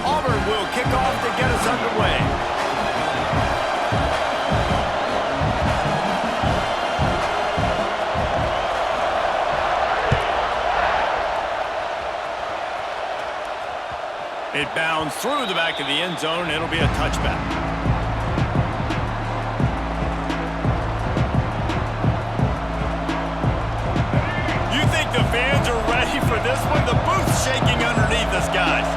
Auburn will kick off to get us underway. It bounds through the back of the end zone. It'll be a touchback. You think the fans are ready for this one? The booth's shaking underneath us, guys.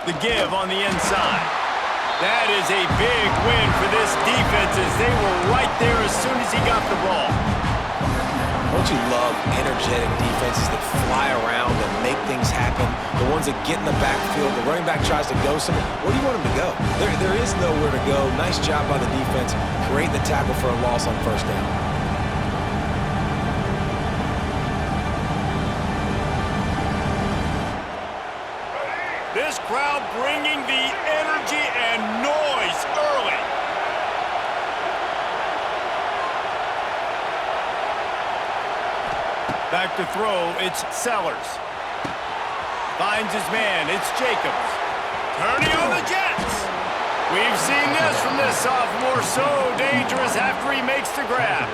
The give on the inside. That is a big win for this defense as they were right there as soon as he got the ball. Don't you love energetic defenses that fly around and make things happen? The ones that get in the backfield, the running back tries to go somewhere. Where do you want him to go? There is nowhere to go. Nice job by the defense. Create the tackle for a loss on first down. This crowd bringing the energy and noise early. Back to throw, it's Sellers. Finds his man, it's Jacobs. Turning on the Jets. We've seen this from this sophomore, so dangerous after he makes the grab.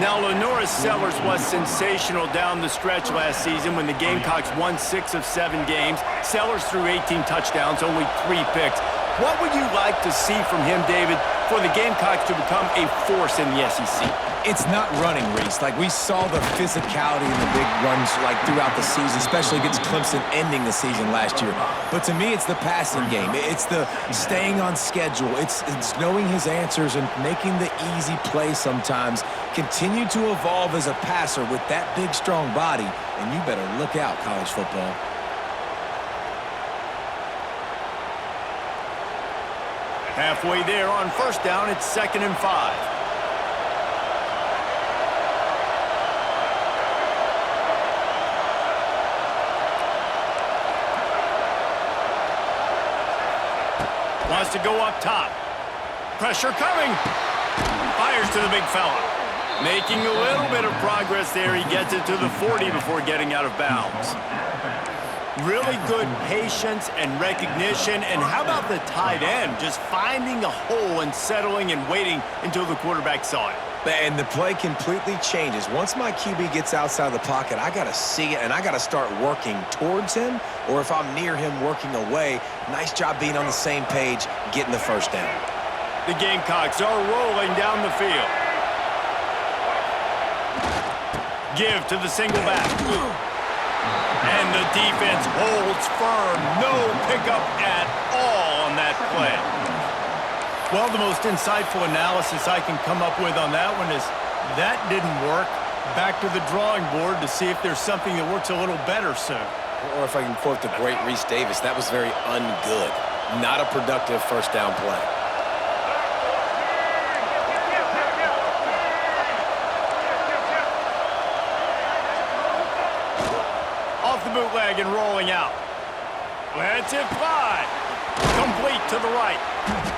Now, LaNorris Sellers was sensational down the stretch last season when the Gamecocks won 6 of 7 games. Sellers threw 18 touchdowns, only 3 picks. What would you like to see from him, David, for the Gamecocks to become a force in the SEC? It's not running, Reese. Like, we saw the physicality in the big runs, like, throughout the season, especially against Clemson ending the season last year. But to me, it's the passing game. It's the staying on schedule. It's knowing his answers and making the easy play sometimes. Continue to evolve as a passer with that big, strong body, and you better look out, college football. Halfway there on first down, it's 2nd and 5. Wants to go up top. Pressure coming. Fires to the big fella. Making a little bit of progress there. He gets it to the 40 before getting out of bounds. Really good patience and recognition. And how about the tight end? Just finding a hole and settling and waiting until the quarterback saw it. And the play completely changes. Once my QB gets outside the pocket, I got to see it, and I got to start working towards him, or if I'm near him, working away. Nice job being on the same page, getting the first down. The Gamecocks are rolling down the field. Give to the single back. And the defense holds firm. No pickup at all on that play. Well, the most insightful analysis I can come up with on that one is that didn't work. Back to the drawing board to see if there's something that works a little better soon. Or if I can quote the great Reese Davis, that was very ungood. Not a productive first down play. Off the bootleg and rolling out. Lets it fly. Complete to the right.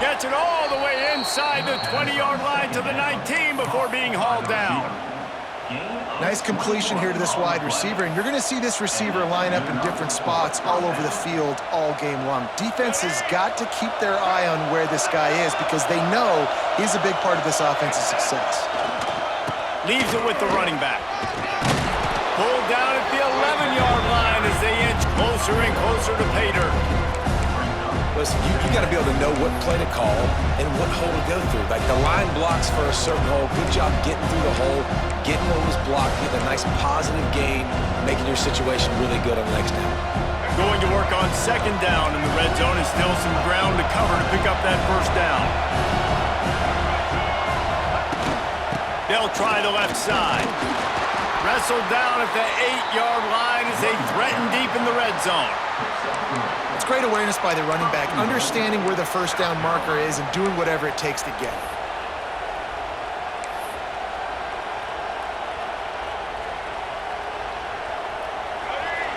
Gets it all the way inside the 20-yard line to the 19 before being hauled down. Nice completion here to this wide receiver, and you're going to see this receiver line up in different spots all over the field all game long. Defense has got to keep their eye on where this guy is because they know he's a big part of this offense's success. Leaves it with the running back. Pulled down at the 11-yard line as they inch closer and closer to pay dirt. Listen, you got to be able to know what play to call and what hole to go through. Like, the line blocks for a certain hole. Good job getting through the hole, getting what was blocked, getting a nice positive gain, making your situation really good on the next down. Going to work on 2nd down in the red zone is still some ground to cover to pick up that first down. They'll try the left side. Wrestled down at the 8-yard line as they threaten deep in the red zone. It's great awareness by the running back, understanding where the first down marker is and doing whatever it takes to get it.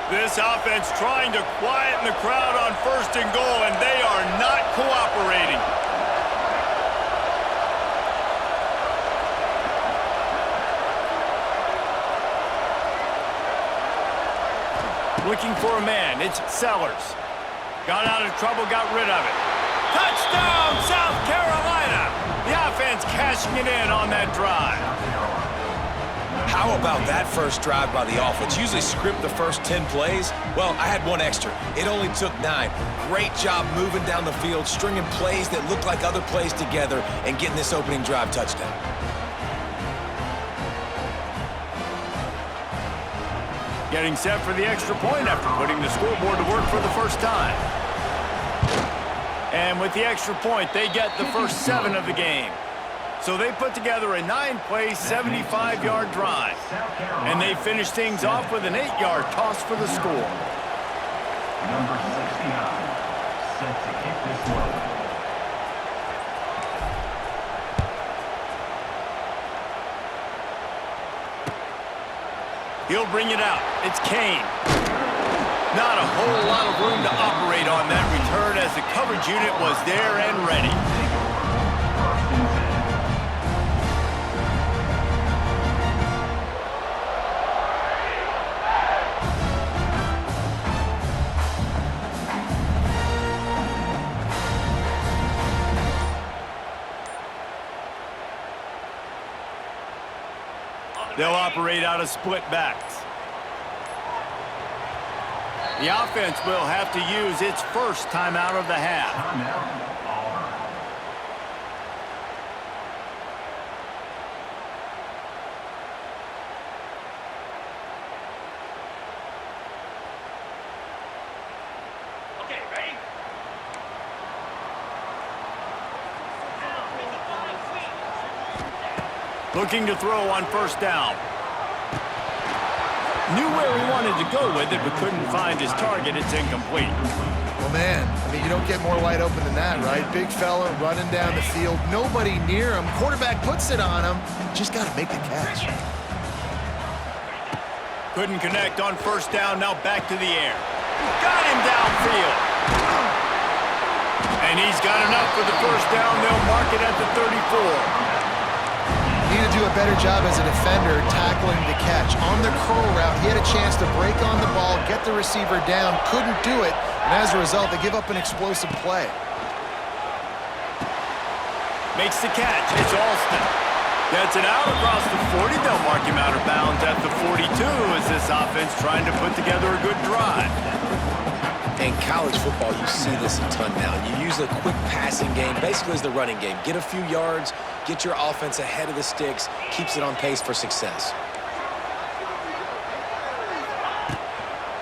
This offense trying to quieten the crowd on 1st and goal, and they are not cooperating. Looking for a man, it's Sellers. Got out of trouble, got rid of it. Touchdown, South Carolina! The offense cashing it in on that drive. How about that first drive by the offense? Usually script the first 10 plays. Well, I had one extra. It only took 9. Great job moving down the field, stringing plays that look like other plays together, and getting this opening drive touchdown. Getting set for the extra point after putting the scoreboard to work for the first time. And with the extra point, they get the first 7 of the game. So they put together a 9-play, 75-yard drive. And they finish things off with an 8-yard toss for the score. Number 69, set to kick this one. He'll bring it out. It's Kane. Not a whole lot of room to operate on that return as the coverage unit was there and ready. They'll operate out of split backs. The offense will have to use its first timeout of the half. Looking to throw on 1st down. Knew where he wanted to go with it, but couldn't find his target. It's incomplete. Well, man, I mean, you don't get more wide open than that, right? Big fella running down the field. Nobody near him. Quarterback puts it on him. Just got to make the catch. Couldn't connect on 1st down. Now back to the air. Got him downfield. And he's got enough for the 1st down. They'll mark it at the 34. Need to do a better job as a defender tackling the catch. On the curl route, he had a chance to break on the ball, get the receiver down, couldn't do it, and as a result, they give up an explosive play. Makes the catch. It's Alston. Gets it out across the 40. They'll mark him out of bounds at the 42 as this offense trying to put together a good drive. In college football, you see this a ton now. You use a quick passing game, basically as the running game. Get a few yards, get your offense ahead of the sticks, keeps it on pace for success.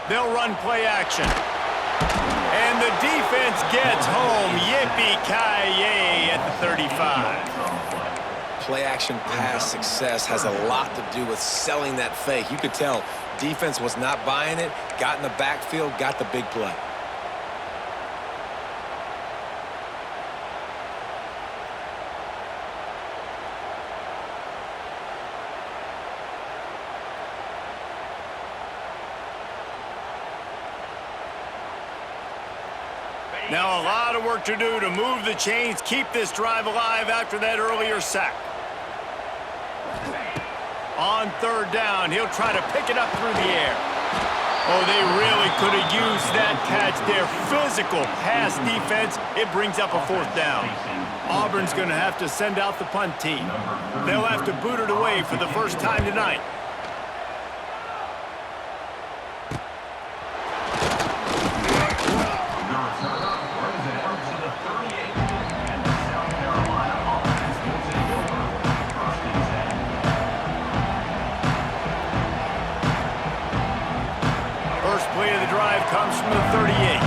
They'll run play action. And the defense gets home. Yippee-ki-yay at the 35. Play action pass success has a lot to do with selling that fake. You could tell defense was not buying it, got in the backfield, got the big play. Now a lot of work to do to move the chains, keep this drive alive after that earlier sack. On 3rd down, he'll try to pick it up through the air. Oh, they really could have used that catch there. Physical pass defense. It brings up a 4th down. Auburn's going to have to send out the punt team. They'll have to boot it away for the first time tonight. First play of the drive comes from the 38.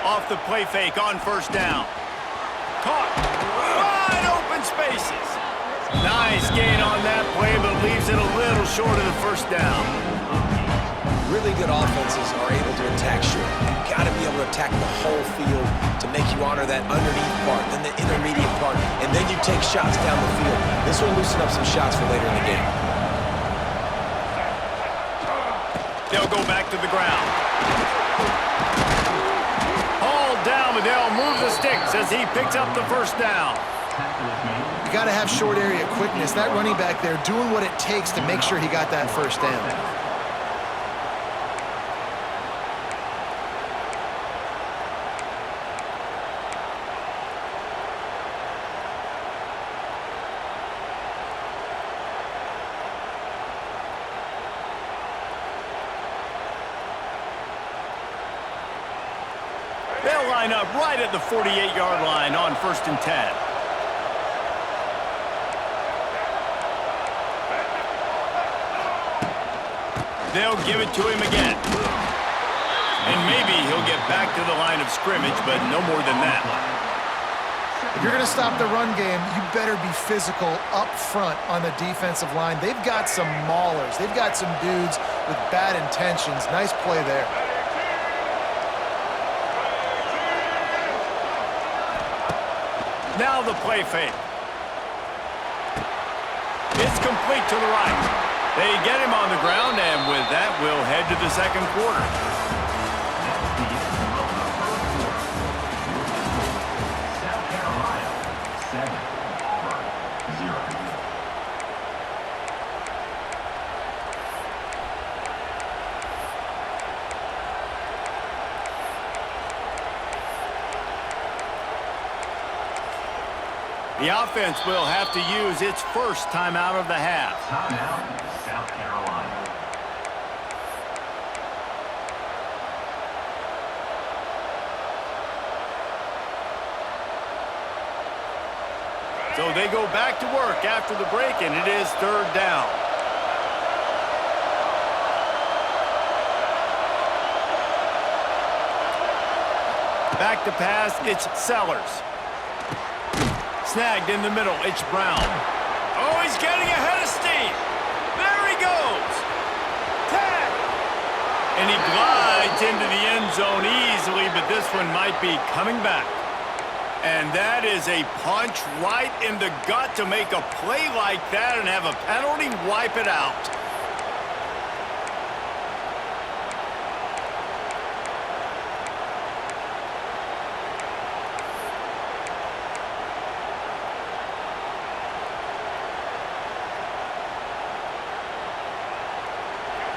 Off the play fake on 1st down. Caught. Wide open spaces. Nice gain on that play, but leaves it a little short of the 1st down. Really good offenses are able to attack short. You've got to be able to attack the whole field to make you honor that underneath part, then the intermediate part, and then you take shots down the field. This will loosen up some shots for later in the game. They'll go back to the ground. Hauled down, but they'll move the sticks as he picks up the first down. You got to have short area quickness. That running back there doing what it takes to make sure he got that first down. They'll line up right at the 48-yard line on 1st and 10. They'll give it to him again. And maybe he'll get back to the line of scrimmage, but no more than that. If you're going to stop the run game, you better be physical up front on the defensive line. They've got some maulers. They've got some dudes with bad intentions. Nice play there. Now the play fake. It's complete to the right. They get him on the ground, and with that, we'll head to the second quarter. South Carolina, 7, Auburn, 0. The offense will have to use its first timeout of the half. Timeout, South Carolina. So they go back to work after the break, and it is 3rd down. Back to pass, it's Sellers. Snagged in the middle, it's Brown. Oh, he's getting ahead of steam. There he goes. Tag. And he glides into the end zone easily, but this one might be coming back. And that is a punch right in the gut to make a play like that and have a penalty wipe it out.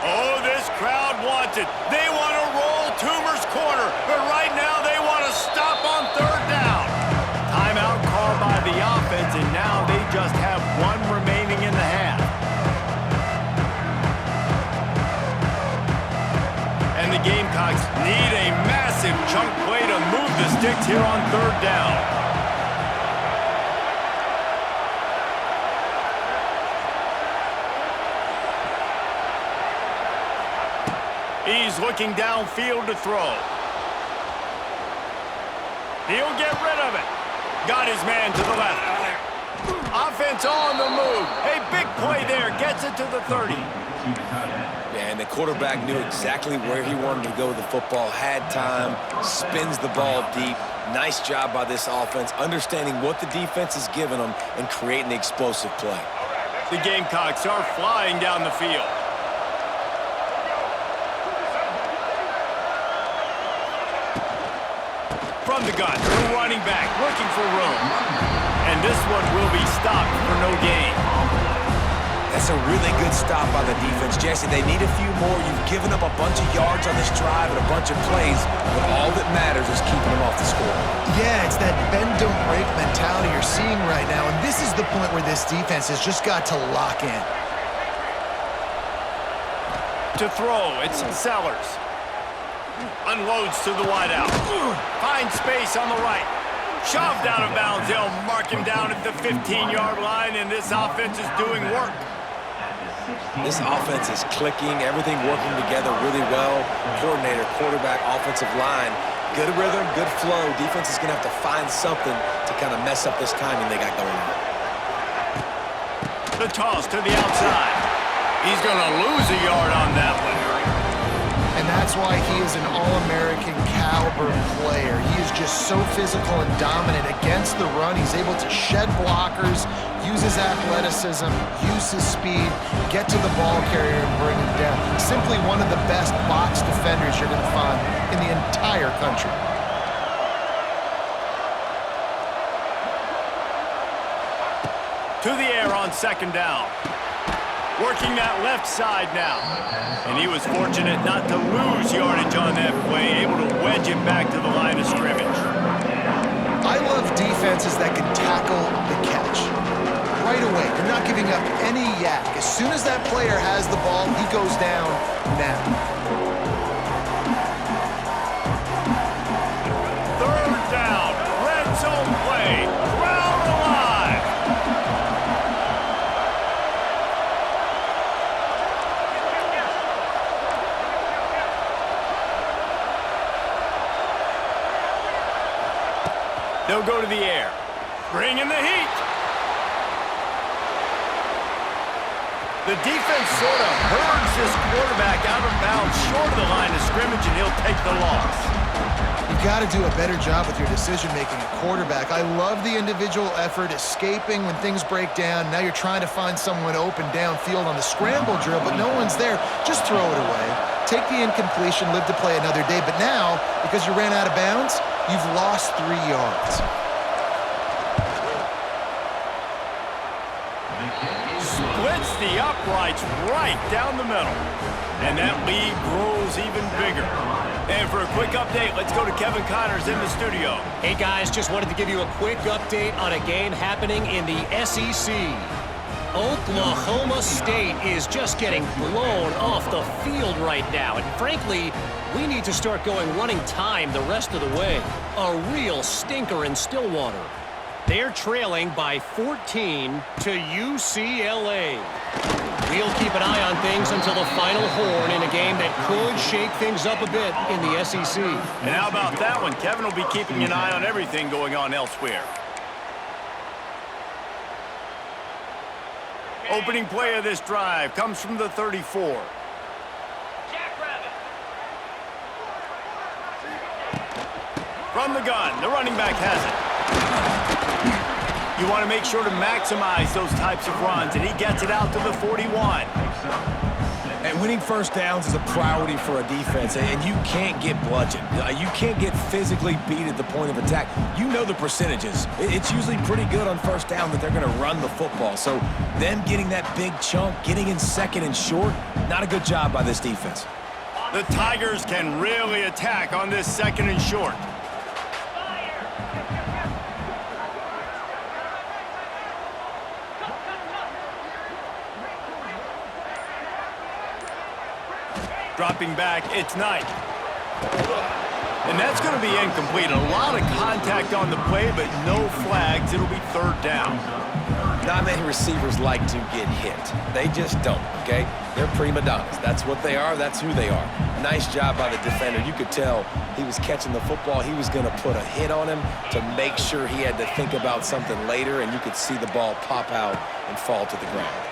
Oh, this crowd wants it. They want to roll Toomer's corner, but right now they want to stop on 3rd down. Timeout called by the offense, and now they just have one remaining in the half. And the Gamecocks need a massive chunk play to move the sticks here on 3rd down. He's looking downfield to throw. He'll get rid of it. Got his man to the left. Offense on the move. A big play there. Gets it to the 30. Yeah, and the quarterback knew exactly where he wanted to go with the football, had time, spins the ball deep. Nice job by this offense, understanding what the defense is giving them and creating the explosive play. The Gamecocks are flying down the field. From the gun, the running back looking for room. And this one will be stopped for no gain. That's a really good stop by the defense. Jesse, they need a few more. You've given up a bunch of yards on this drive and a bunch of plays, but all that matters is keeping them off the score. Yeah, it's that bend, don't break mentality you're seeing right now, and this is the point where this defense has just got to lock in. To throw, it's Sellers. Unloads to the wideout. Finds space on the right. Shoved out of bounds. They'll mark him down at the 15-yard line, and this offense is doing work. This offense is clicking, everything working together really well. Coordinator, quarterback, offensive line. Good rhythm, good flow. Defense is going to have to find something to kind of mess up this timing they got going on. The toss to the outside. He's going to lose a yard on that one. that's why he is an All-American caliber player. He is just so physical and dominant against the run. He's able to shed blockers, use his athleticism, use his speed, get to the ball carrier and bring him down. Simply one of the best box defenders you're going to find in the entire country. To the air on second down. Working that left side now. And he was fortunate not to lose yardage on that play, able to wedge it back to the line of scrimmage. I love defenses that can tackle the catch. Right away, they're not giving up any yak. As soon as that player has the ball, he goes down now. Third down, red zone play, crowd alive. They'll go to the air, bringing the heat. The defense sort of hurls this quarterback out of bounds short of the line of scrimmage, and he'll take the loss. You've got to do a better job with your decision-making at quarterback. I love the individual effort, escaping when things break down. Now you're trying to find someone open downfield on the scramble drill, but no one's there. Just throw it away. Take the incompletion, live to play another day. But now, because you ran out of bounds, you've lost 3 yards. Splits the uprights right down the middle. And that lead grows even bigger. And for a quick update, let's go to Kevin Connors in the studio. Hey guys, just wanted to give you a quick update on a game happening in the SEC. Oklahoma State is just getting blown off the field right now. And frankly, we need to start going running time the rest of the way. A real stinker in Stillwater. They're trailing by 14 to UCLA. We'll keep an eye on things until the final horn in a game that could shake things up a bit in the SEC. And how about that one? Kevin will be keeping an eye on everything going on elsewhere. Opening play of this drive comes from the 34. From the gun, the running back has it. You want to make sure to maximize those types of runs, and he gets it out to the 41. And winning first downs is a priority for a defense, and you can't get bludgeoned. You can't get physically beat at the point of attack. You know the percentages. It's usually pretty good on first down that they're going to run the football. So them getting that big chunk, getting in second and short, not a good job by this defense. The Tigers can really attack on this second and short. Dropping back, it's Knight. And that's going to be incomplete. A lot of contact on the play, but no flags. It'll be third down. Not many receivers like to get hit. They just don't, okay? They're prima donnas. That's what they are. That's who they are. Nice job by the defender. You could tell he was catching the football. He was going to put a hit on him to make sure he had to think about something later, and you could see the ball pop out and fall to the ground.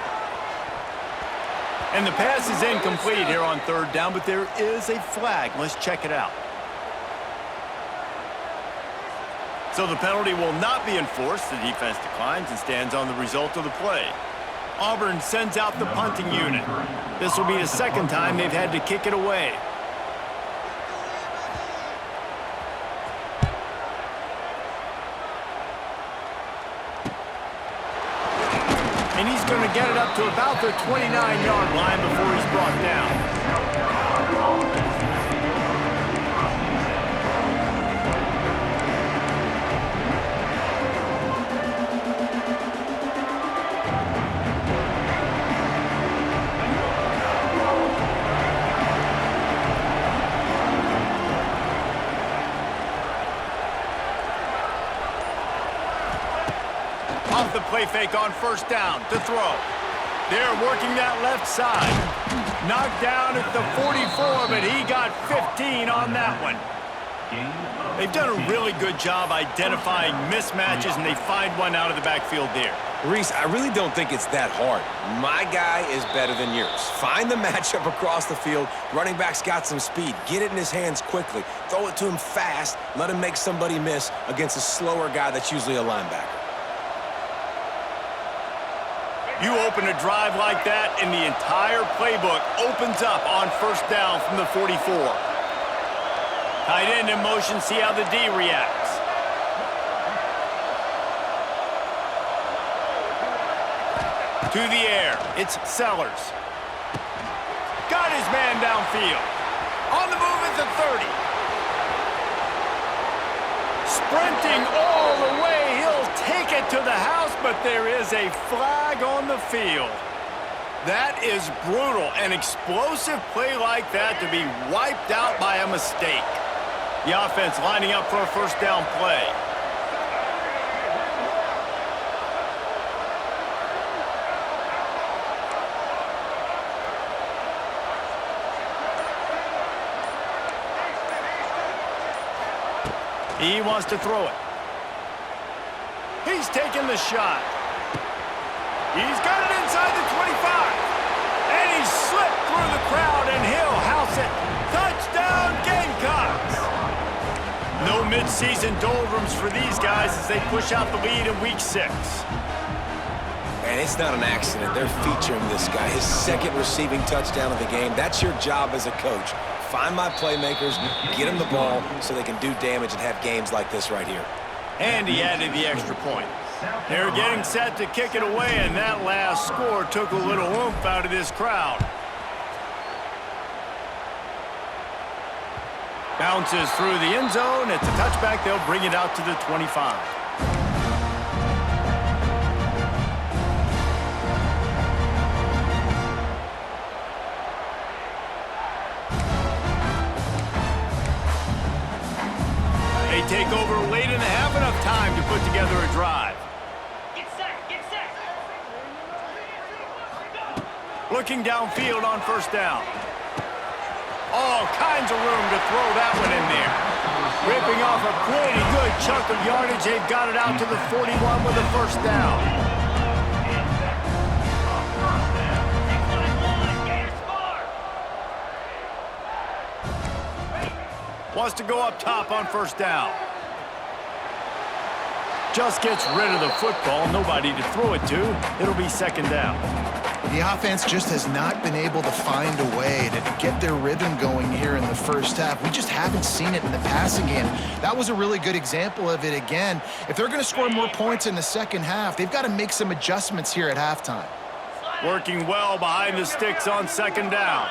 And the pass is incomplete here on third down, but there is a flag. Let's check it out. So the penalty will not be enforced. The defense declines and stands on the result of the play. Auburn sends out the punting unit. This will be the second time they've had to kick it away. And he's going to get it up to about the 29-yard line before he's brought down. Off the play fake on first down to throw. They're working that left side. Knocked down at the 44, but he got 15 on that one. They've done a really good job identifying mismatches, and they find one out of the backfield there. Reese, I really don't think it's that hard. My guy is better than yours. Find the matchup across the field. Running back's got some speed. Get it in his hands quickly. Throw it to him fast. Let him make somebody miss against a slower guy that's usually a linebacker. You open a drive like that, and the entire playbook opens up on first down from the 44. Tight end in motion, see how the D reacts. To the air, it's Sellers. Got his man downfield. On the move at the 30. Sprinting all the way, he'll take it to the house, but there is a flag on the field. That is brutal. An explosive play like that to be wiped out by a mistake. The offense lining up for a first down play. He wants to throw it. He's taking the shot. He's got it inside the 25. And he slipped through the crowd, and he'll house it. Touchdown, Gamecocks! No midseason doldrums for these guys as they push out the lead in Week 6. And it's not an accident. They're featuring this guy. His second receiving touchdown of the game. That's your job as a coach. Find my playmakers, get them the ball so they can do damage and have games like this right here. And he added the extra point. They're getting set to kick it away, and that last score took a little oomph out of this crowd. Bounces through the end zone. It's a touchback. They'll bring it out to the 25. They take over late in the half, enough time to put together a drive. Get set, get set. Looking downfield on first down. All kinds of room to throw that one in there. Ripping off a pretty good chunk of yardage. They've got it out to the 41 with a first down. Wants to go up top on first down. Just gets rid of the football. Nobody to throw it to. It'll be second down. The offense just has not been able to find a way to get their rhythm going here in the first half. We just haven't seen it in the passing game. That was a really good example of it again. If they're going to score more points in the second half, they've got to make some adjustments here at halftime. Working well behind the sticks on second down.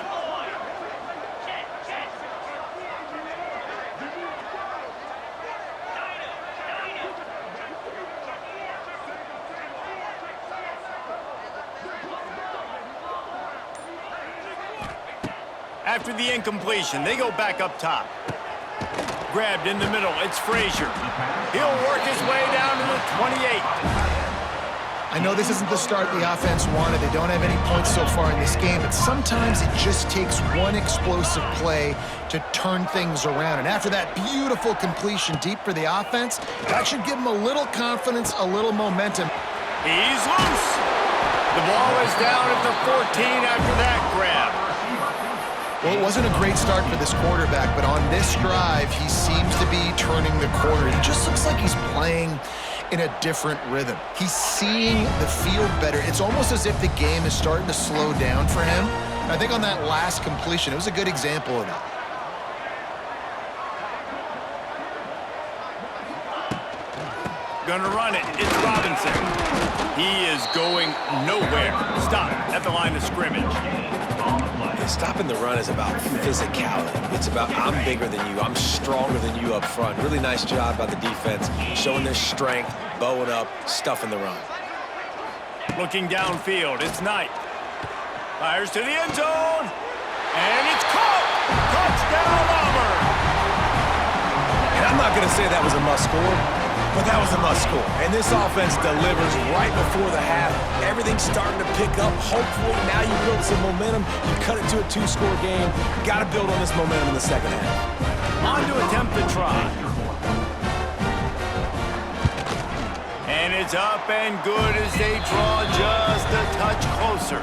After the incompletion, they go back up top. Grabbed in the middle, it's Frazier. He'll work his way down to the 28. I know this isn't the start the offense wanted. They don't have any points so far in this game, but sometimes it just takes one explosive play to turn things around. And after that beautiful completion deep for the offense, that should give them a little confidence, a little momentum. He's loose. The ball is down at the 14 after that grab. Well, it wasn't a great start for this quarterback, but on this drive, he seems to be turning the corner. He just looks like he's playing in a different rhythm. He's seeing the field better. It's almost as if the game is starting to slow down for him. And I think on that last completion, it was a good example of that. Gonna run it. It's Robinson. He is going nowhere. Stop at the line of scrimmage. Stopping the run is about physicality. It's about I'm bigger than you, I'm stronger than you up front. Really nice job by the defense, showing their strength, bowing up, stuffing the run. Looking downfield, it's Knight. Fires to the end zone, and it's caught! Touchdown, Auburn! And I'm not going to say that was a must-score, but that was a must-score. And this offense delivers right before the half. Everything's starting to pick up. Hopefully now you build some momentum. You cut it to a two-score game. Got to build on this momentum in the second half. On to attempt the try. And it's up and good as they draw just a touch closer.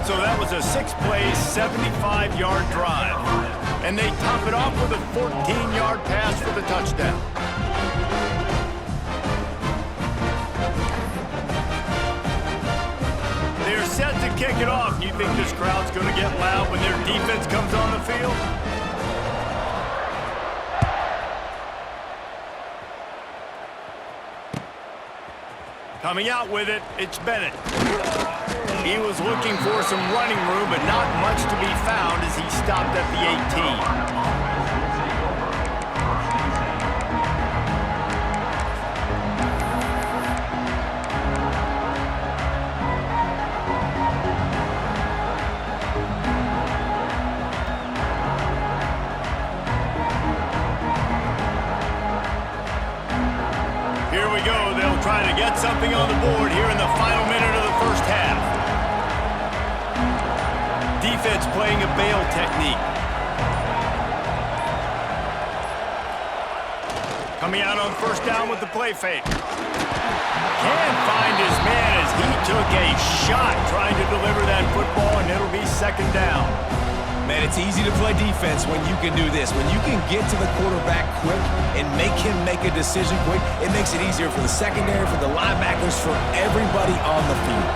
So that was a 6-play, 75-yard drive. And they top it off with a 14-yard pass for the touchdown. They're set to kick it off. You think this crowd's going to get loud when their defense comes on the field? Coming out with it, it's Bennett. He was looking for some running room, but not much to be found as he stopped at the 18. Here we go. They'll try to get something on the board here in the final minute of the first half. Defense playing a bail technique. Coming out on first down with the play fake. Can't find his man as he took a shot trying to deliver that football, and it'll be second down. Man, it's easy to play defense when you can do this. When you can get to the quarterback quick and make him make a decision quick, it makes it easier for the secondary, for the linebackers, for everybody on the field.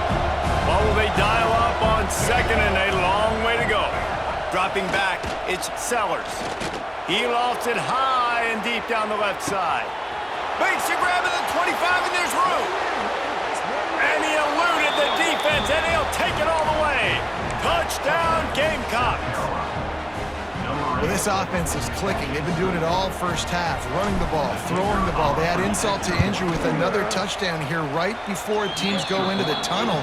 Well, will they dial up on second, and a long way to go. Dropping back, it's Sellers. He lofts it high and deep down the left side. Makes the grab at the 25, and there's room. And he eluded the defense, and he'll take it all the way. Touchdown, Gamecocks. Well, this offense is clicking. They've been doing it all first half, running the ball, throwing the ball. They had insult to injury with another touchdown here right before teams go into the tunnel.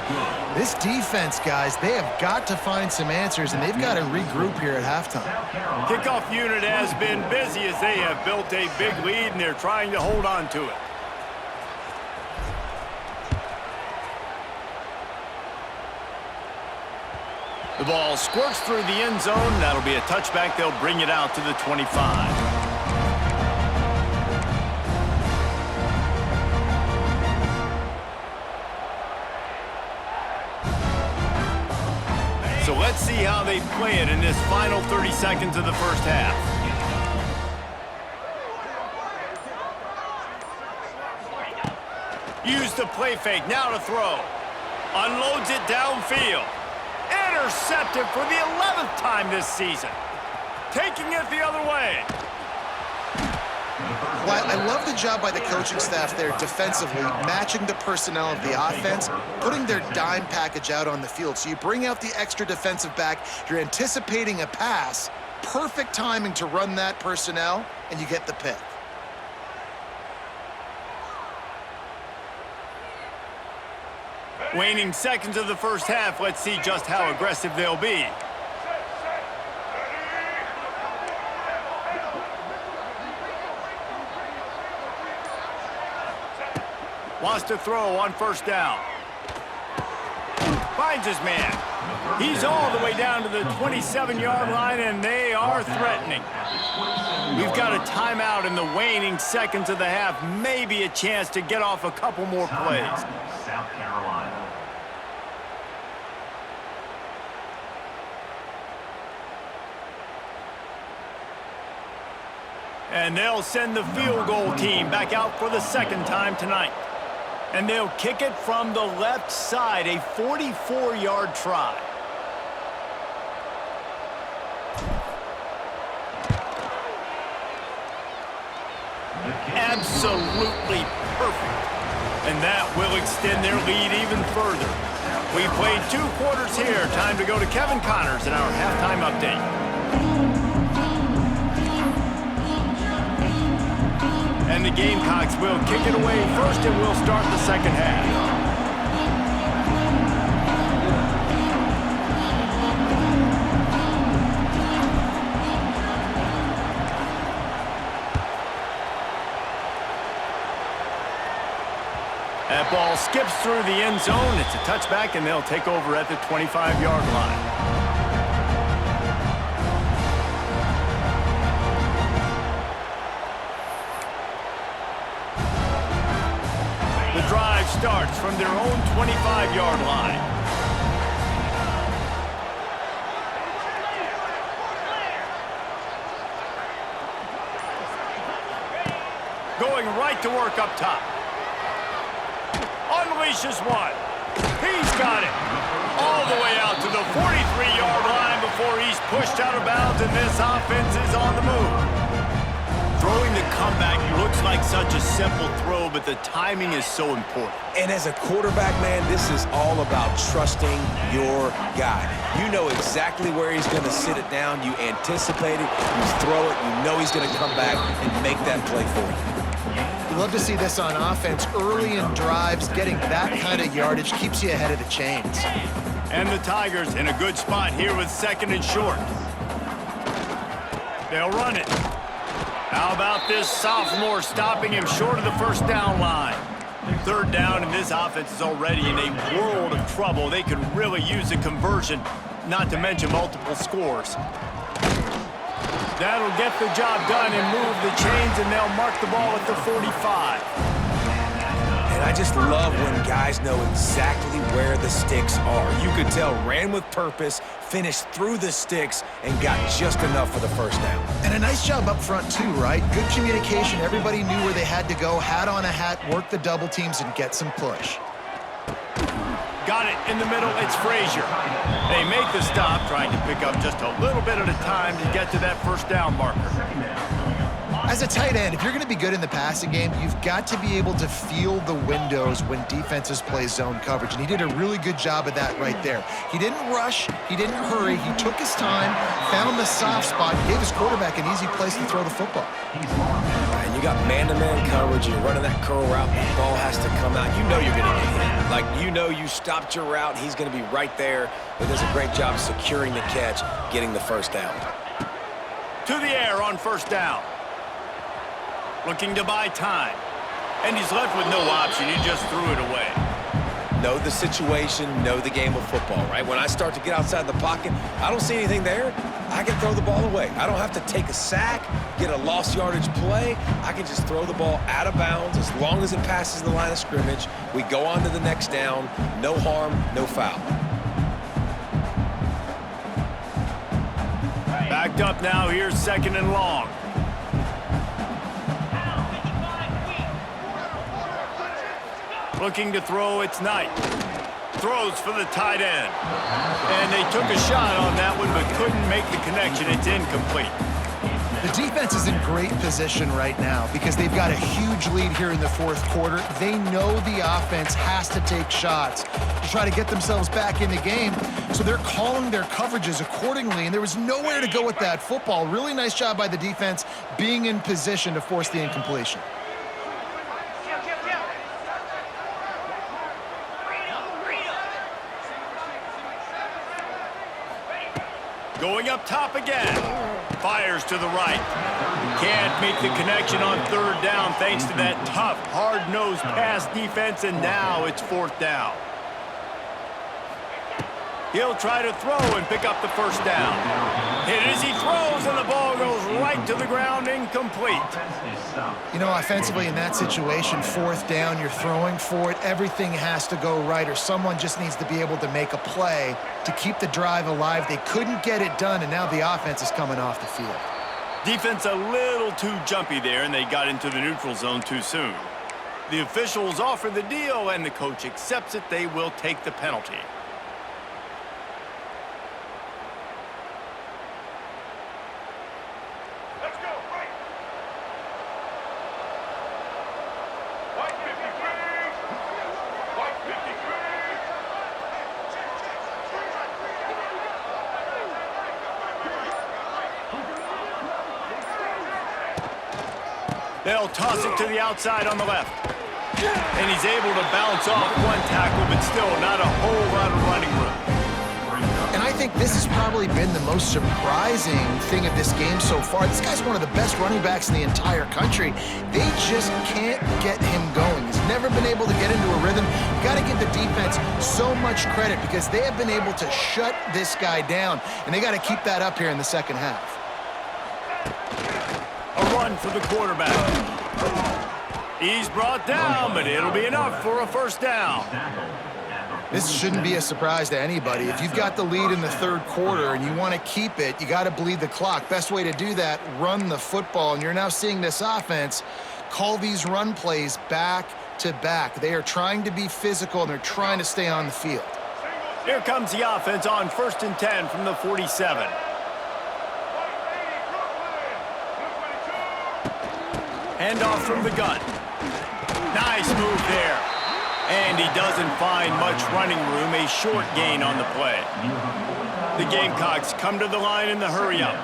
This defense, guys, they have got to find some answers, and they've got to regroup here at halftime. Kickoff unit has been busy as they have built a big lead, and they're trying to hold on to it. The ball squirts through the end zone. That'll be a touchback. They'll bring it out to the 25. So let's see how they play it in this final 30 seconds of the first half. Use the play fake. Now to throw. Unloads it downfield. Intercepted for the 11th time this season. Taking it the other way. Well, I love the job by the coaching staff there defensively, matching the personnel of the offense, putting their dime package out on the field. So you bring out the extra defensive back, you're anticipating a pass, perfect timing to run that personnel, and you get the pick. Waning seconds of the first half. Let's see just how aggressive they'll be. Wants to throw on first down. Finds his man. He's all the way down to the 27-yard line, and they are threatening. We've got a timeout in the waning seconds of the half. Maybe a chance to get off a couple more plays. South Carolina. And they'll send the field goal team back out for the second time tonight. And they'll kick it from the left side, a 44-yard try. Absolutely perfect. And that will extend their lead even further. We've played 2 quarters here. Time to go to Kevin Connors in our halftime update. And the Gamecocks will kick it away first, and we'll start the second half. That ball skips through the end zone. It's a touchback, and they'll take over at the 25-yard line. The drive starts from their own 25-yard line. Going right to work up top. Unleashes one. He's got it. All the way out to the 43-yard line before he's pushed out of bounds, and this offense is on the move. Throwing the comeback looks like such a simple throw, but the timing is so important. And as a quarterback, man, this is all about trusting your guy. You know exactly where he's going to sit it down. You anticipate it. You throw it. You know he's going to come back and make that play for you. You love to see this on offense. Early in drives, getting that kind of yardage keeps you ahead of the chains. And the Tigers in a good spot here with 2nd and short. They'll run it. How about this sophomore stopping him short of the first down line? 3rd down, and this offense is already in a world of trouble. They could really use a conversion, not to mention multiple scores. That'll get the job done and move the chains, and they'll mark the ball at the 45. And I just love when guys know exactly where the sticks are. You could tell ran with purpose, finished through the sticks, and got just enough for the first down. And a nice job up front too, right? Good communication. Everybody knew where they had to go, hat on a hat, work the double teams, and get some push. Got it in the middle, it's Frazier. They make the stop, trying to pick up just a little bit at a time to get to that first down marker. As a tight end, if you're going to be good in the passing game, you've got to be able to feel the windows when defenses play zone coverage, and he did a really good job of that right there. He didn't rush, he didn't hurry, he took his time, found the soft spot, gave his quarterback an easy place to throw the football. And you got man-to-man coverage, you're running that curl route, the ball has to come out. You know you're going to get hit. Like, you know you stopped your route, he's going to be right there, but does a great job securing the catch, getting the first down. To the air on first down. Looking to buy time. And he's left with no option. He just threw it away. Know the situation, know the game of football, right? When I start to get outside the pocket, I don't see anything there, I can throw the ball away. I don't have to take a sack, get a lost yardage play. I can just throw the ball out of bounds as long as it passes the line of scrimmage. We go on to the next down. No harm, no foul. Backed up now. Here's 2nd and long. Looking to throw, it's Knight. Throws for the tight end. And they took a shot on that one, but couldn't make the connection. It's incomplete. The defense is in great position right now because they've got a huge lead here in the 4th quarter. They know the offense has to take shots to try to get themselves back in the game, so they're calling their coverages accordingly, and there was nowhere to go with that football. Really nice job by the defense being in position to force the incompletion. Going up top again. Fires to the right. Can't make the connection on 3rd down thanks to that tough, hard-nosed pass defense, and now it's 4th down. He'll try to throw and pick up the first down. Hit as he throws, and the ball goes right to the ground, incomplete. You know, offensively in that situation, 4th down, you're throwing for it, everything has to go right, or someone just needs to be able to make a play to keep the drive alive. They couldn't get it done, and now the offense is coming off the field. Defense a little too jumpy there, and they got into the neutral zone too soon. The officials offer the deal, and the coach accepts it. They will take the penalty. They'll toss it to the outside on the left. And he's able to bounce off one tackle, but still not a whole lot of running room. And I think this has probably been the most surprising thing of this game so far. This guy's one of the best running backs in the entire country. They just can't get him going. He's never been able to get into a rhythm. You got to give the defense so much credit because they have been able to shut this guy down, and they got to keep that up here in the 2nd half. A run for the quarterback. He's brought down, but it'll be enough for a first down. This shouldn't be a surprise to anybody. If you've got the lead in the third quarter and you want to keep it, you got to bleed the clock. Best way to do that, run the football. And you're now seeing this offense call these run plays back to back. They are trying to be physical, and they're trying to stay on the field. Here comes the offense on 1st and 10 from the 47. Handoff from the gun. Nice move there. And he doesn't find much running room, a short gain on the play. The Gamecocks come to the line in the hurry-up.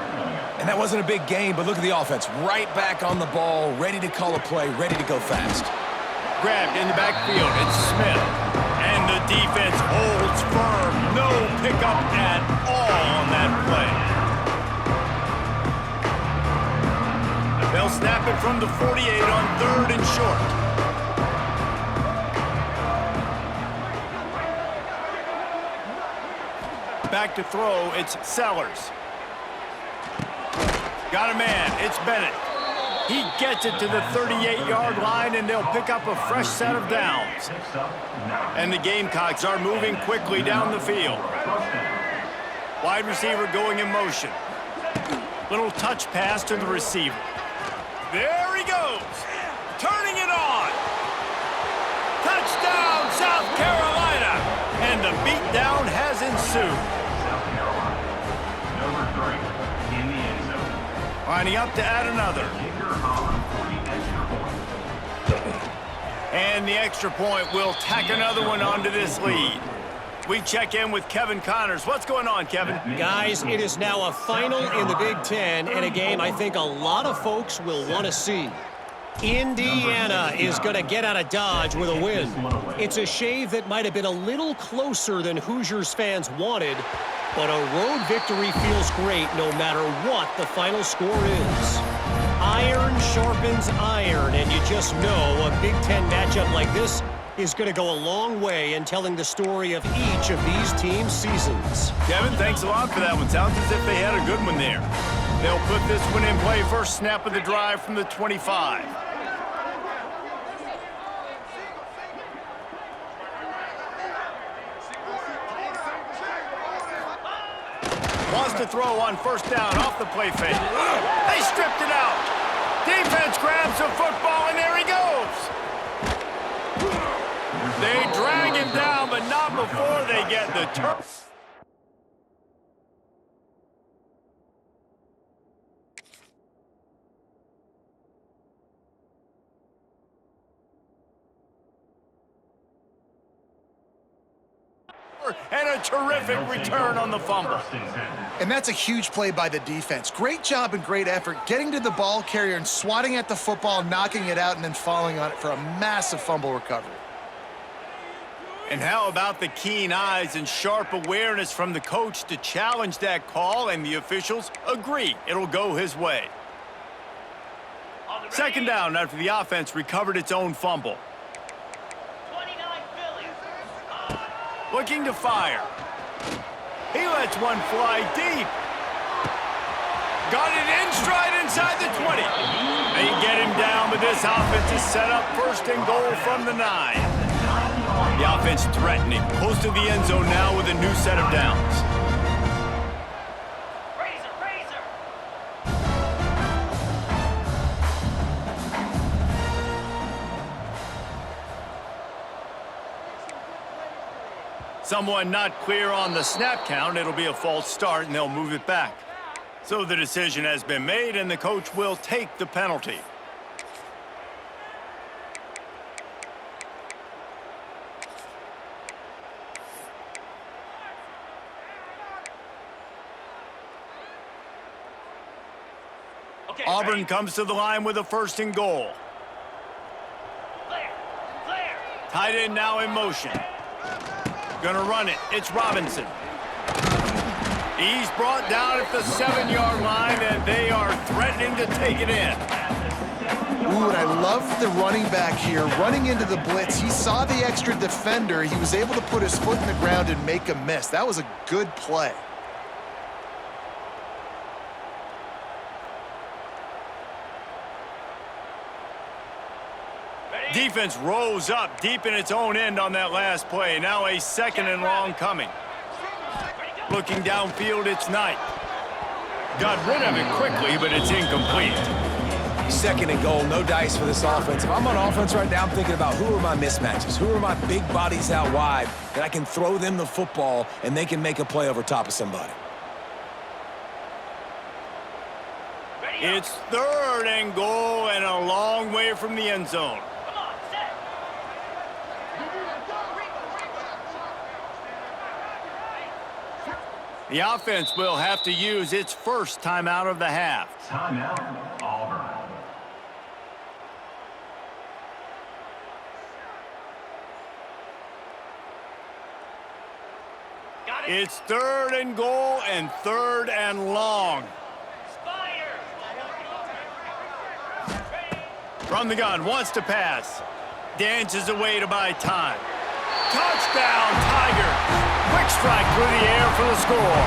And that wasn't a big game, but look at the offense. Right back on the ball, ready to call a play, ready to go fast. Grabbed in the backfield, it's Smith. And the defense holds firm. No pickup at all on that play. They'll snap it from the 48 on 3rd and short. Back to throw, it's Sellers. Got a man, it's Bennett. He gets it to the 38-yard line, and they'll pick up a fresh set of downs. And the Gamecocks are moving quickly down the field. Wide receiver going in motion. Little touch pass to the receiver. There he goes, turning it on. Touchdown, South Carolina. And the beatdown has ensued. Lining up to add another. And the extra point will tack another one onto this lead. We check in with Kevin Connors. What's going on, Kevin? Guys, it is now a final in the Big Ten and a game I think a lot of folks will want to see. Indiana is going to get out of Dodge with a win. It's a shave that might have been a little closer than Hoosiers fans wanted, but a road victory feels great no matter what the final score is. Iron sharpens iron, and you just know a Big Ten matchup like this is going to go a long way in telling the story of each of these teams' seasons. Kevin, thanks a lot for that one. Sounds as if they had a good one there. They'll put this one in play. First snap of the drive from the 25. Wants to throw on first down off the play fake. They stripped it out. Defense grabs the football, and there he goes. They drag him down, but not before they get the turn. And a terrific return on the fumble. And that's a huge play by the defense. Great job and great effort getting to the ball carrier and swatting at the football, knocking it out, and then falling on it for a massive fumble recovery. And how about the keen eyes and sharp awareness from the coach to challenge that call, and the officials agree it'll go his way. Second down after the offense recovered its own fumble. 29 Phillies. Looking to fire. He lets one fly deep. Got it in stride inside the 20. They get him down, but this offense is set up first and goal from the 9. The offense threatening, close to the end zone now with a new set of downs. Razor. Someone not clear on the snap count. It'll be a false start, and they'll move it back. So the decision has been made, and the coach will take the penalty. Okay, Auburn ready? comes to the line with a first and goal. Clear. Tight end now in motion. Gonna run it. It's Robinson. He's brought down at the 7-yard line, and they are threatening to take it in. Ooh, and I love the running back here, running into the blitz. He saw the extra defender. He was able to put his foot in the ground and make a miss. That was a good play. Defense rose up deep in its own end on that last play. Now a second and long coming. Looking downfield, it's Knight. Got rid of it quickly, but it's incomplete. Second and goal, no dice for this offense. If I'm on offense right now, I'm thinking about who are my mismatches? Who are my big bodies out wide that I can throw them the football and they can make a play over top of somebody? It's third and goal and a long way from the end zone. Come on, set. The offense will have to use its first timeout of the half. Timeout, Auburn. Got it. It's third and goal and third and long. Spire. From the gun, wants to pass. Dances away to buy time. Touchdown, Tigers! Quick strike through the air for the score.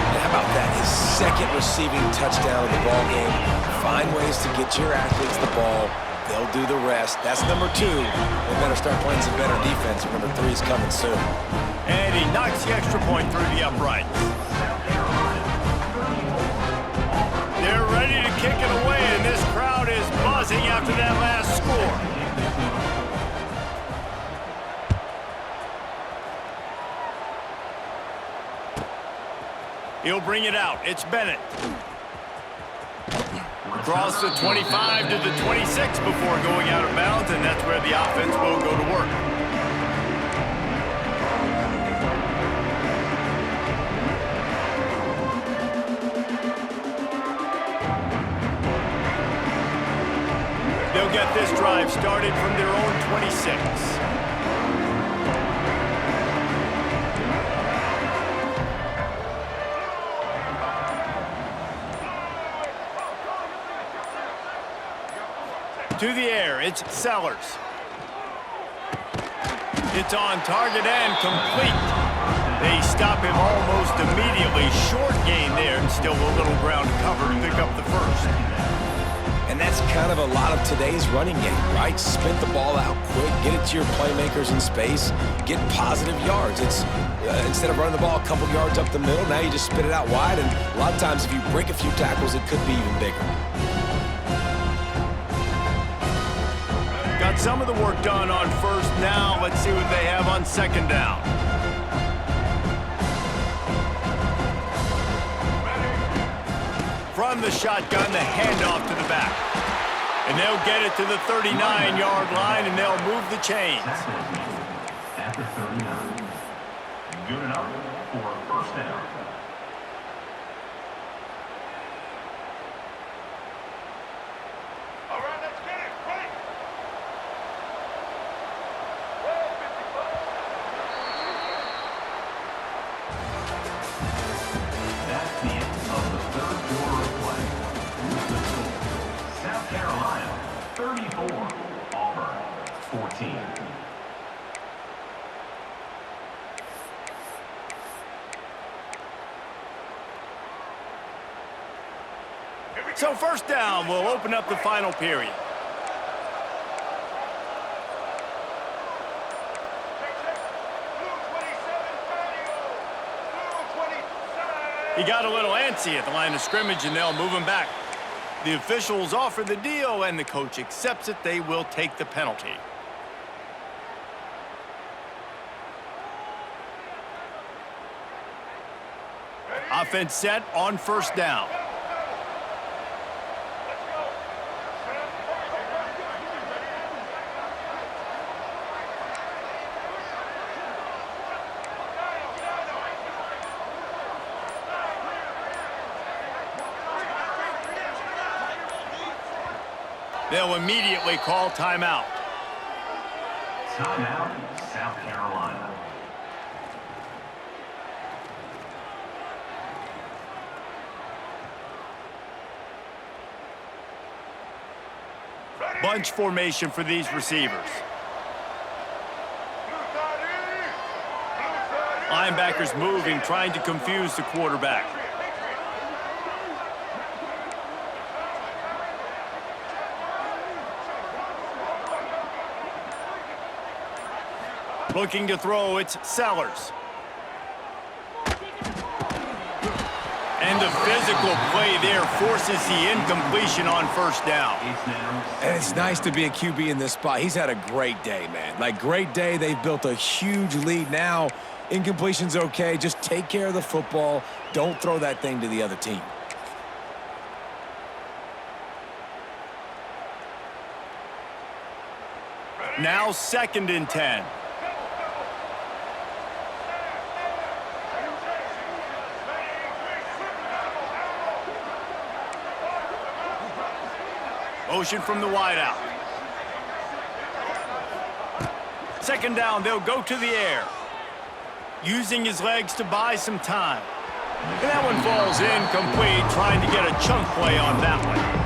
And how about that? His second receiving touchdown of the ball game. Find ways to get your athletes the ball. They'll do the rest. That's number 2. They better start playing some better defense. Number 3 is coming soon. And he knocks the extra point through the uprights. They're ready to kick it away, and this crowd is buzzing after that last score. He'll bring it out. It's Bennett. Across the 25 to the 26 before going out of bounds, and that's where the offense will go to work. They'll get this drive started from their own 26. To the air, it's Sellers. It's on target and complete. They stop him almost immediately. Short gain there, and still a little ground cover to pick up the first. And that's kind of a lot of today's running game, right? Spit the ball out quick, get it to your playmakers in space, get positive yards. It's instead of running the ball a couple yards up the middle, now you just spit it out wide, and a lot of times if you break a few tackles, it could be even bigger. Got some of the work done on first. Now let's see what they have on second down. From the shotgun, the handoff to the back. And they'll get it to the 39-yard line, and they'll move the chains. At the 39. Good enough for a first down. All right, let's get it. Ready. That's the end of the third quarter of play. With the score, South Carolina 34, Auburn 14. So first down will open up the final period. He got a little antsy at the line of scrimmage, and they'll move him back. The officials offer the deal, and the coach accepts it. They will take the penalty. Offense set on first down. They'll immediately call timeout. Timeout, South Carolina. Bunch formation for these receivers. Linebackers moving, trying to confuse the quarterback. Looking to throw, it's Sellers. And the physical play there forces the incompletion on first down. And it's nice to be a QB in this spot. He's had a great day, man. Like, great day. They've built a huge lead. Now, incompletion's okay. Just take care of the football. Don't throw that thing to the other team. Now 2nd and 10. Motion from the wideout. 2nd down, they'll go to the air. Using his legs to buy some time. And that one falls incomplete, trying to get a chunk play on that one.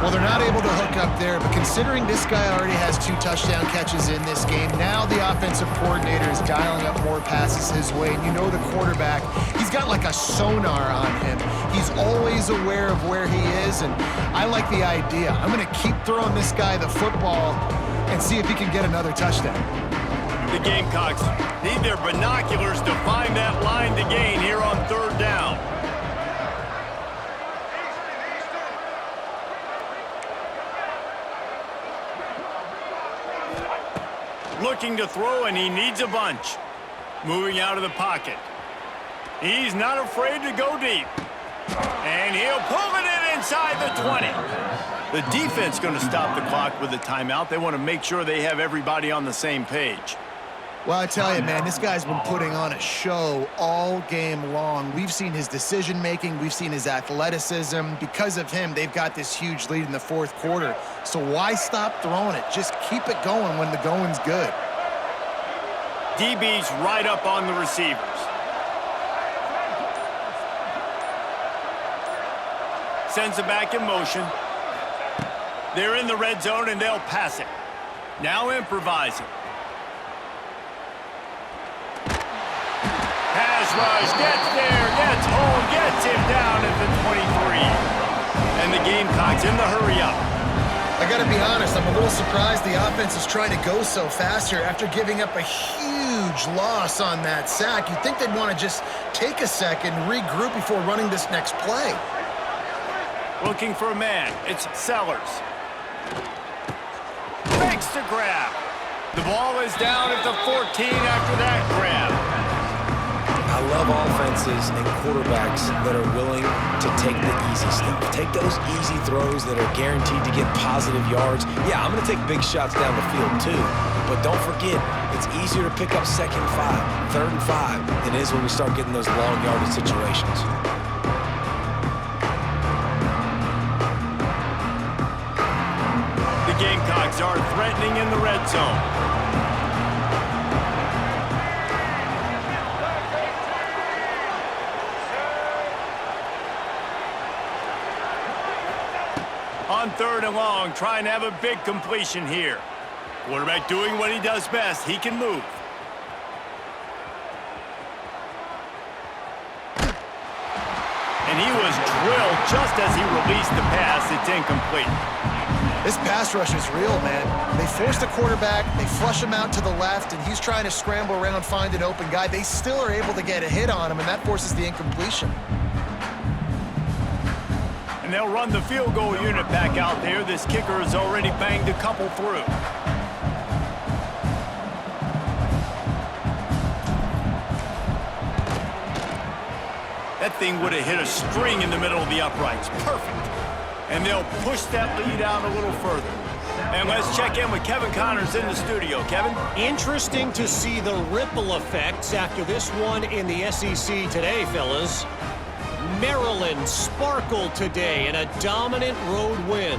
Well, they're not able to hook up there, but considering this guy already has 2 touchdown catches in this game, now the offensive coordinator is dialing up more passes his way. And you know the quarterback, he's got like a sonar on him. He's always aware of where he is, and I like the idea. I'm going to keep throwing this guy the football and see if he can get another touchdown. The Gamecocks need their binoculars to find that line to gain here on 3rd down. Looking to throw, and he needs a bunch. Moving out of the pocket. He's not afraid to go deep. And he'll pull it in inside the 20. The defense going to stop the clock with a timeout. They want to make sure they have everybody on the same page. Well, I tell you, man, this guy's been putting on a show all game long. We've seen his decision-making. We've seen his athleticism. Because of him, they've got this huge lead in the 4th quarter. So why stop throwing it? Just keep it going when the going's good. DB's right up on the receivers. Sends it back in motion. They're in the red zone, and they'll pass it. Now improvising. Pass rush, gets there, gets home, gets him down at the 23. And the Gamecocks in the hurry up. I got to be honest, I'm a little surprised the offense is trying to go so fast here after giving up a huge loss on that sack. You'd think they'd want to just take a second, regroup before running this next play. Looking for a man, it's Sellers. Makes the grab. The ball is down at the 14 after that grab. I love offenses and quarterbacks that are willing to take the easy stuff. Take those easy throws that are guaranteed to get positive yards. Yeah, I'm going to take big shots down the field too. But don't forget, it's easier to pick up 2nd and 5, 3rd and 5 than it is when we start getting those long yardage situations. The Gamecocks are threatening in the red zone. On 3rd and long, trying to have a big completion here. Quarterback doing what he does best. He can move. And he was drilled just as he released the pass. It's incomplete. This pass rush is real, man. They force the quarterback, they flush him out to the left, and he's trying to scramble around, find an open guy. They still are able to get a hit on him, and that forces the incompletion. And they'll run the field goal unit back out there. This kicker has already banged a couple through. That thing would have hit a string in the middle of the uprights. Perfect. And they'll push that lead out a little further. And let's check in with Kevin Connors in the studio. Kevin? Interesting to see the ripple effects after this one in the SEC today, fellas. Maryland sparkled today in a dominant road win.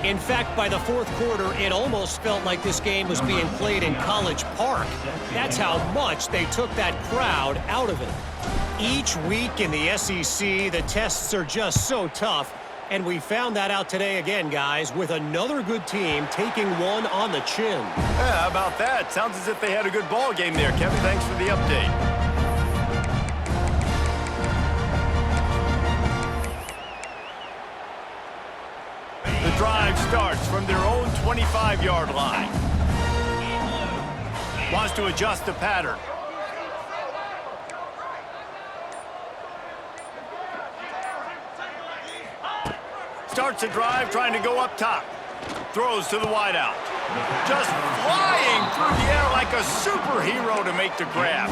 In fact, by the 4th quarter, it almost felt like this game was being played in College Park. That's how much they took that crowd out of it. Each week in the SEC, the tests are just so tough, and we found that out today again, guys, with another good team taking one on the chin. Yeah, how about that? Sounds as if they had a good ball game there, Kevin. Thanks for the update. Drive starts from their own 25-yard line. Wants to adjust the pattern. Starts a drive trying to go up top. Throws to the wideout. Just flying through the air like a superhero to make the grab.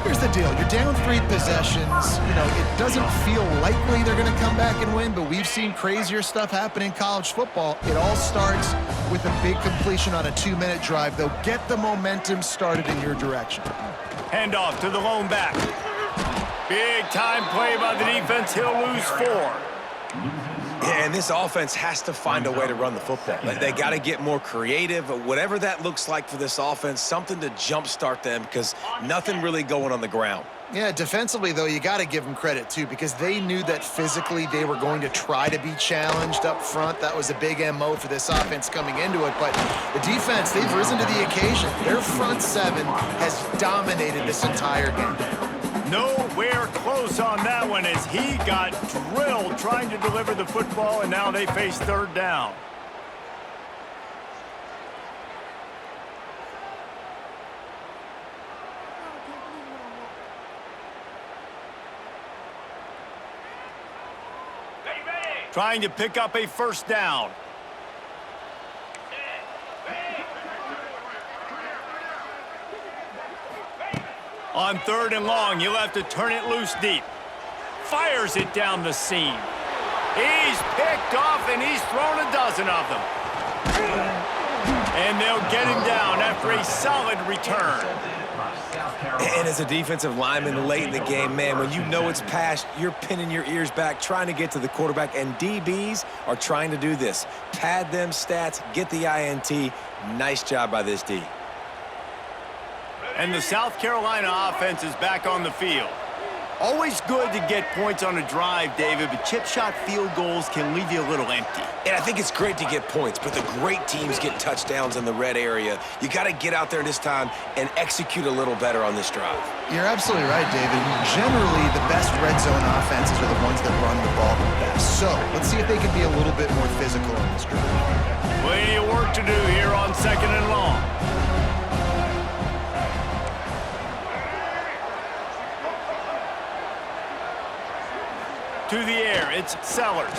Here's the deal. You're down 3 possessions. You know, it doesn't feel likely they're going to come back and win, but we've seen crazier stuff happen in college football. It all starts with a big completion on a 2-minute drive. They'll get the momentum started in your direction. Handoff to the lone back. Big time play by the defense. He'll lose 4. Yeah, and this offense has to find a way to run the football. They got to get more creative, whatever that looks like for this offense, something to jumpstart them because nothing really going on the ground. Yeah, defensively, though, you got to give them credit, too, because they knew that physically they were going to try to be challenged up front. That was a big MO for this offense coming into it. But the defense, they've risen to the occasion. Their front 7 has dominated this entire game. Nowhere close on that one as he got drilled trying to deliver the football, and now they face 3rd down. Trying to pick up a 1st down. On 3rd and long, he'll have to turn it loose deep. Fires it down the seam. He's picked off, and he's thrown a dozen of them. And they'll get him down after a solid return. And as a defensive lineman late in the game, man, when you know it's past, you're pinning your ears back, trying to get to the quarterback, and DBs are trying to do this. Pad them stats, get the INT. Nice job by this D. And the South Carolina offense is back on the field. Always good to get points on a drive, David, but chip shot field goals can leave you a little empty. And I think it's great to get points, but the great teams get touchdowns in the red area. You got to get out there this time and execute a little better on this drive. You're absolutely right, David. Generally, the best red zone offenses are the ones that run the ball the best. So let's see if they can be a little bit more physical on this drive. Plenty of work to do here on 2nd and long. To the air, it's Sellers.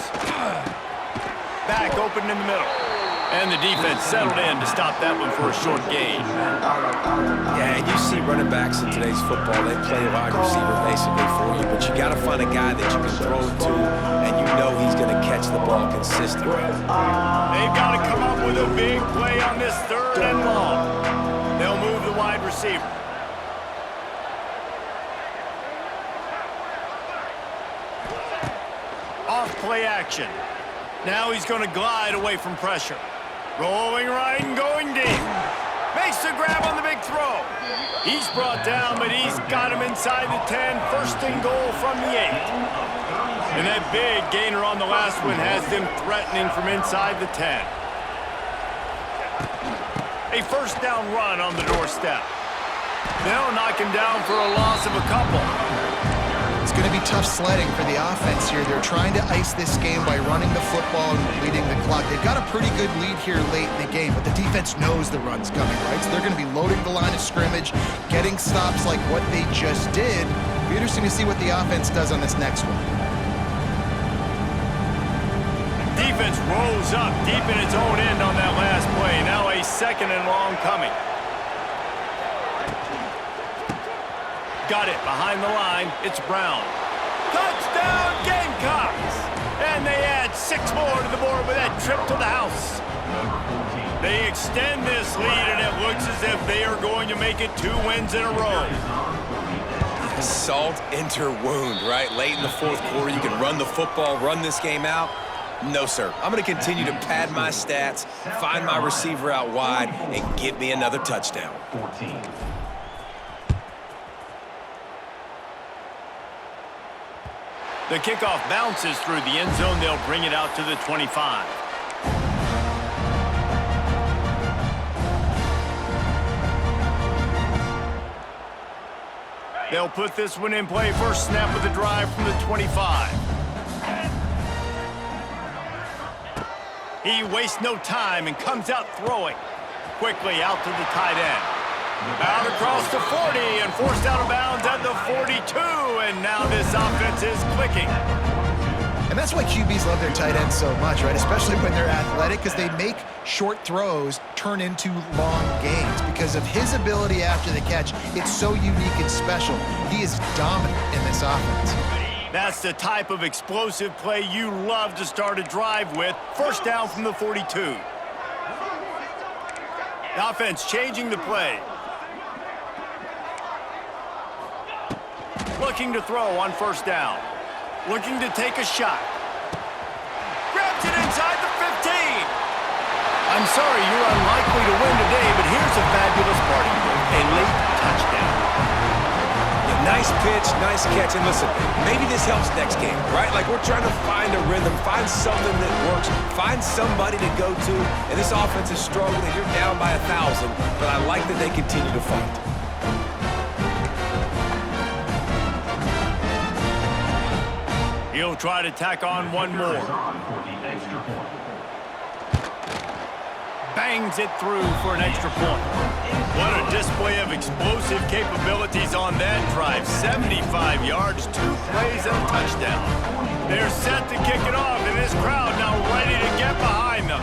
Back open in the middle. And the defense settled in to stop that one for a short gain. Yeah, and you see running backs in today's football, they play wide receiver basically for you, but you got to find a guy that you can throw it to, and you know he's going to catch the ball consistently. They've got to come up with a big play on this 3rd and long. They'll move the wide receiver. Off play action. Now he's going to glide away from pressure. Rolling right and going deep. Makes the grab on the big throw. He's brought down, but he's got him inside the 10. 1st and goal from the 8. And that big gainer on the last one has them threatening from inside the 10. A 1st down run on the doorstep. They'll knock him down for a loss of a couple. It's going to be tough sledding for the offense here. They're trying to ice this game by running the football and leading the clock. They've got a pretty good lead here late in the game, but the defense knows the run's coming, right? So they're going to be loading the line of scrimmage, getting stops like what they just did. It'll be interesting to see what the offense does on this next one. Defense rolls up deep in its own end on that last play. Now a 2nd and long coming. Got it behind the line. It's Brown. Touchdown Gamecocks! And they add 6 more to the board with that trip to the house. They extend this lead, and it looks as if they are going to make it 2 wins in a row. Salt enter wound, right? Late in the 4th quarter, you can run the football, run this game out. No, sir. I'm going to continue to pad my stats, find my receiver out wide, and get me another touchdown. 14. The kickoff bounces through the end zone. They'll bring it out to the 25. They'll put this one in play. First snap of the drive from the 25. He wastes no time and comes out throwing. Quickly out to the tight end. Out across the 40 and forced out of bounds at the 42. And now this offense is clicking. And that's why QBs love their tight ends so much, right? Especially when they're athletic, because they make short throws turn into long gains. Because of his ability after the catch, it's so unique and special. He is dominant in this offense. That's the type of explosive play you love to start a drive with. First down from the 42. The offense changing the play. Looking to throw on first down. Looking to take a shot. Grabs it inside the 15. I'm sorry, you're unlikely to win today, but here's a fabulous party trick. A late touchdown. Yeah, nice pitch, nice catch. And listen, maybe this helps next game, right? Like we're trying to find a rhythm, find something that works, find somebody to go to. And this offense is struggling. You're down by 1,000, but I like that they continue to fight. He'll try to tack on one more. Bangs it through for an extra point. What a display of explosive capabilities on that drive. 75 yards, 2 plays, and a touchdown. They're set to kick it off, and this crowd now ready to get behind them.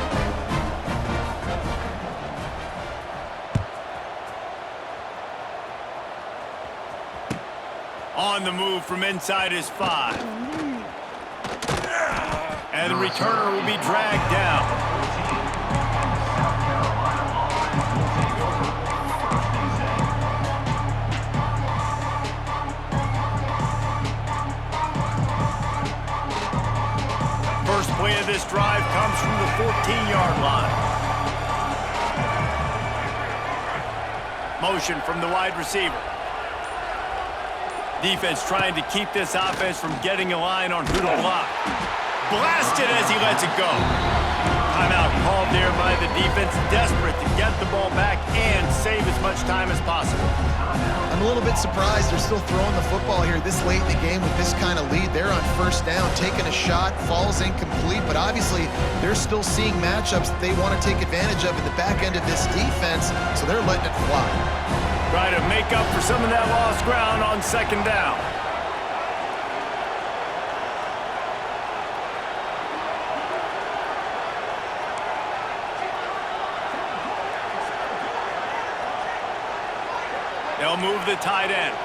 On the move from inside his 5. And the returner will be dragged down. First play of this drive comes from the 14-yard line. Motion from the wide receiver. Defense trying to keep this offense from getting a line on who to block. Blasted as he lets it go. Timeout called there by the defense, desperate to get the ball back and save as much time as possible. I'm a little bit surprised they're still throwing the football here this late in the game with this kind of lead. They're on first down, taking a shot, falls incomplete, but obviously they're still seeing matchups that they want to take advantage of in the back end of this defense, so they're letting it fly. Try to make up for some of that lost ground on second down. They'll move the tight end.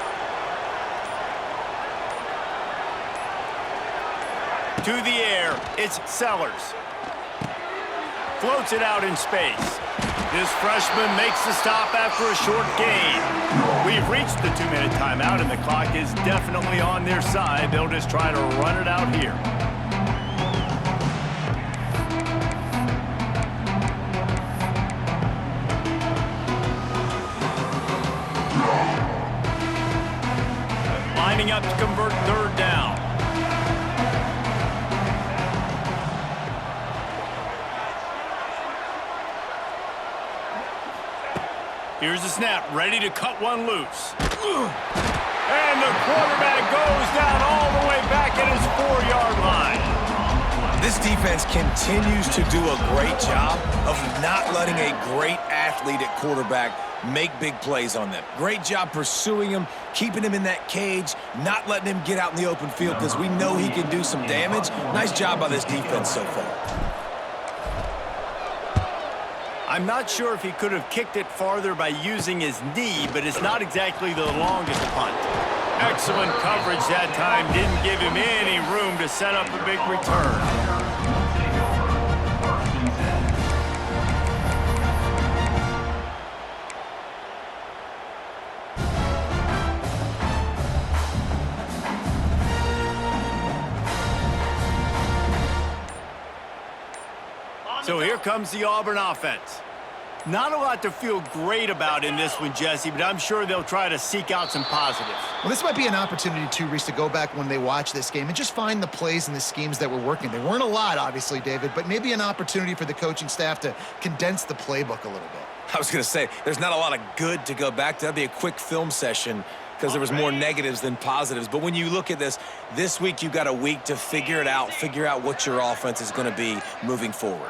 To the air, it's Sellers. Floats it out in space. This freshman makes the stop after a short gain. We've reached the 2-minute timeout, and the clock is definitely on their side. They'll just try to run it out here. Lining up to convert third down. Here's the snap, ready to cut one loose. And the quarterback goes down all the way back at his 4-yard line. This defense continues to do a great job of not letting a great athlete at quarterback make big plays on them. Great job pursuing him, keeping him in that cage, not letting him get out in the open field because we know he can do some damage. Nice job by this defense so far. I'm not sure if he could have kicked it farther by using his knee, but it's not exactly the longest punt. Excellent coverage that time. Didn't give him any room to set up a big return. So here comes the Auburn offense. Not a lot to feel great about in this one, Jesse, but I'm sure they'll try to seek out some positives. Well, this might be an opportunity, too, Reese, to go back when they watch this game and just find the plays and the schemes that were working. There weren't a lot, obviously, David, but maybe an opportunity for the coaching staff to condense the playbook a little bit. I was going to say, there's not a lot of good to go back to. That'd be a quick film session because there was more negatives than positives. But when you look at this week you've got a week to figure it out, figure out what your offense is going to be moving forward.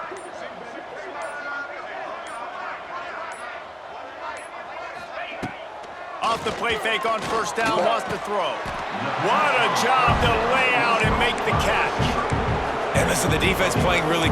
off the play fake on first down, wants to throw. What a job to lay out and make the catch. And listen, the defense playing really